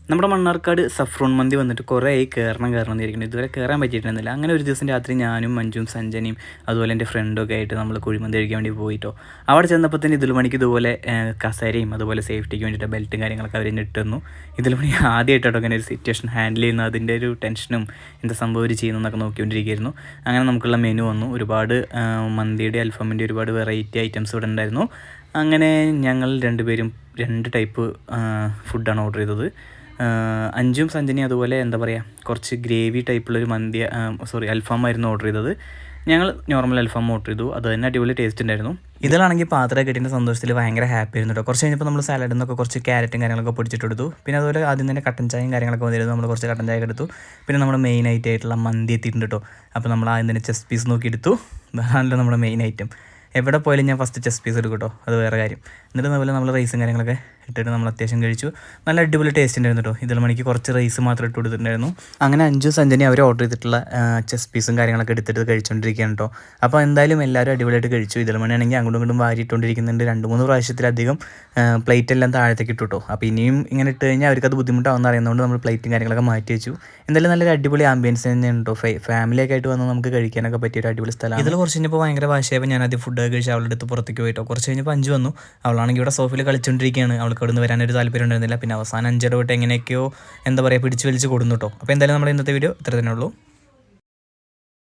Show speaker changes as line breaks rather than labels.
നമ്മുടെ മണ്ണാർക്കാട് സഫ്രോൺ മന്തി വന്നിട്ട് കുറേ ആയി കയറണം എന്നിരിക്കുന്നത്. ഇതുവരെ കയറാൻ പറ്റിയിട്ടുണ്ടായിരുന്നില്ല. അങ്ങനെ ഒരു ദിവസം രാത്രി ഞാനും മഞ്ജുവും സഞ്ജനയും അതുപോലെ എൻ്റെ ഫ്രണ്ടൊക്കെ ആയിട്ട് നമ്മൾ കുഴിമന്തി കഴിക്കാൻ വേണ്ടി പോയിട്ടോ. അവിടെ ചെന്നപ്പോൾ തന്നെ ഇതിലുമണിക്ക് ഇതുപോലെ കസേരയും അതുപോലെ സേഫ്റ്റിക്ക് വേണ്ടിയിട്ട് ബെൽറ്റും കാര്യങ്ങളൊക്കെ അവർ ഇട്ട് തന്നു. ഇതിലുമണി ആദ്യമായിട്ടോ അങ്ങനെ ഒരു സിറ്റുവേഷൻ ഹാൻഡിൽ ചെയ്യുന്ന അതിൻ്റെ ഒരു ടെൻഷനും എന്താ സംഭവം അവർ ചെയ്യുന്നതെന്നൊക്കെ നോക്കിക്കൊണ്ടിരിക്കുകയായിരുന്നു. അങ്ങനെ നമുക്കുള്ള മെനു വന്നു. ഒരുപാട് മന്തിയുടെ അൽഫാമിൻ്റെ ഒരുപാട് വെറൈറ്റി ഐറ്റംസ് ഇവിടെ ഉണ്ടായിരുന്നു. അങ്ങനെ ഞങ്ങൾ രണ്ടുപേരും 2 ടൈപ്പ് ഫുഡാണ് ഓർഡർ ചെയ്തത്. അഞ്ചും സഞ്ജനയും അതുപോലെ എന്താ പറയുക കുറച്ച് ഗ്രേവി ടൈപ്പുള്ളൊരു അൽഫാമായിരുന്നു ഓർഡർ ചെയ്തത്. ഞങ്ങൾ നോർമൽ അൽഫാം ഓർഡർ ചെയ്തു. അത് തന്നെ അടിപൊളി ടേസ്റ്റ് ഉണ്ടായിരുന്നു. ഇതിലാണെങ്കിൽ പാത്രം കിട്ടിയ സന്തോഷത്തിൽ ഭയങ്കര ഹാപ്പി ആയിരുന്നു കേട്ടോ. കുറച്ച് കഴിഞ്ഞപ്പോൾ നമ്മൾ സാലഡിൽ നിന്നൊക്കെ കുറച്ച് ക്യാരറ്റും കാര്യങ്ങളൊക്കെ പൊടിച്ചിട്ടെടുത്തു. പിന്നെ അതുപോലെ ആദ്യം തന്നെ കട്ടൻ ചായയും കാര്യങ്ങളൊക്കെ വന്നിരുന്നു. നമ്മൾ കുറച്ച് കട്ടൻ ചായ എടുത്തു. പിന്നെ നമ്മുടെ മെയിൻ ആയിട്ടുള്ള മന്തി എത്തിയിട്ടുണ്ട് കേട്ടോ. അപ്പോൾ നമ്മൾ ആദ്യം തന്നെ ചെസ്റ്റ് പീസ് നോക്കി എടുത്തു. അതാണല്ലോ നമ്മുടെ മെയിൻ ഐറ്റം. എവിടെ പോയാലും ഞാൻ ഫസ്റ്റ് ചെസ്റ്റ് പീസ് എടുക്കും കേട്ടോ, അത് വേറെ കാര്യം. എന്നിട്ട് അതുപോലെ നമ്മൾ റൈസും കാര്യങ്ങളൊക്കെ ഇട്ടിട്ട് നമ്മൾ അത്യാവശ്യം കഴിച്ചു. നല്ല അടിപൊളി ടേസ്റ്റ് ഉണ്ടായിരുന്നു കേട്ടോ. ഇതിൽ മണിക്ക് കുറച്ച് റൈസ് മാത്രം ഇട്ട് കൊടുത്തിട്ടുണ്ടായിരുന്നു. അങ്ങനെ 5 സഞ്ജനി അവർ ഓർഡർ ചെയ്തിട്ടുള്ള ചെസ്റ്റ് പീസും കാര്യങ്ങളൊക്കെ എടുത്തിട്ട് കഴിച്ചുകൊണ്ടിരിക്കുകയാണ് കേട്ടോ. അപ്പോൾ എന്തായാലും എല്ലാവരും അടിപൊളിയായിട്ട് കഴിച്ചു. ഇതിൽ മണിയാണെങ്കിൽ അങ്ങോട്ടും ഇങ്ങോട്ടും വാരിയിട്ടുകൊണ്ടിരിക്കുന്നുണ്ട്. 2-3 പ്രാവശ്യത്തിലധികം പ്ലേറ്റ് എല്ലാം താഴത്തേക്ക് ഇട്ടു കേട്ടോ. അപ്പോൾ ഇനിയും ഇങ്ങനെ ഇട്ട് കഴിഞ്ഞാൽ അവർക്കത് ബുദ്ധിമുട്ടാവുന്ന അറിയുന്നതുകൊണ്ട് നമ്മൾ പ്ലേറ്റും കാര്യങ്ങളൊക്കെ മാറ്റി വെച്ചു. എന്തായാലും നല്ലൊരു അടിപൊളി ആംബിയൻസ് തന്നെയാണ് കേട്ടോ. ഫാമിലിയൊക്കെ ആയിട്ട് വന്ന് നമുക്ക് കഴിക്കാനൊക്കെ പറ്റിയ ഒരു അടിപൊളി സ്ഥലമാണ്. ഇതിൽ കുറച്ച് കഴിഞ്ഞപ്പോൾ ഭയങ്കര വാശിയായപ്പോൾ ഞാൻ ആദ്യം ഫുഡ് കഴിച്ച് അവളുടെ അടുത്ത് പുറത്തേക്ക് പോയിട്ടോ. കുറച്ച് കഴിഞ്ഞപ്പോൾ 5 വന്നു. അവളാണെങ്കിൽ ഇവിടെ സോഫയിൽ കളിച്ചുകൊണ്ടിരിക്കുകയാണ്. അവൾക്ക് അവിടെ നിന്ന് വരാനൊരു താല്പര്യം ഉണ്ടായിരുന്നില്ല. പിന്നെ അവസാനം 5 ഇടവിട്ട് എങ്ങനെയൊക്കെയോ എന്താ പറയുക പിടിച്ച് വലിച്ച് കൊടുന്നു കേട്ടോ. അപ്പോൾ എന്തായാലും നമ്മുടെ ഇന്നത്തെ വീഡിയോ ഇത്ര തന്നെ ഉള്ളൂ.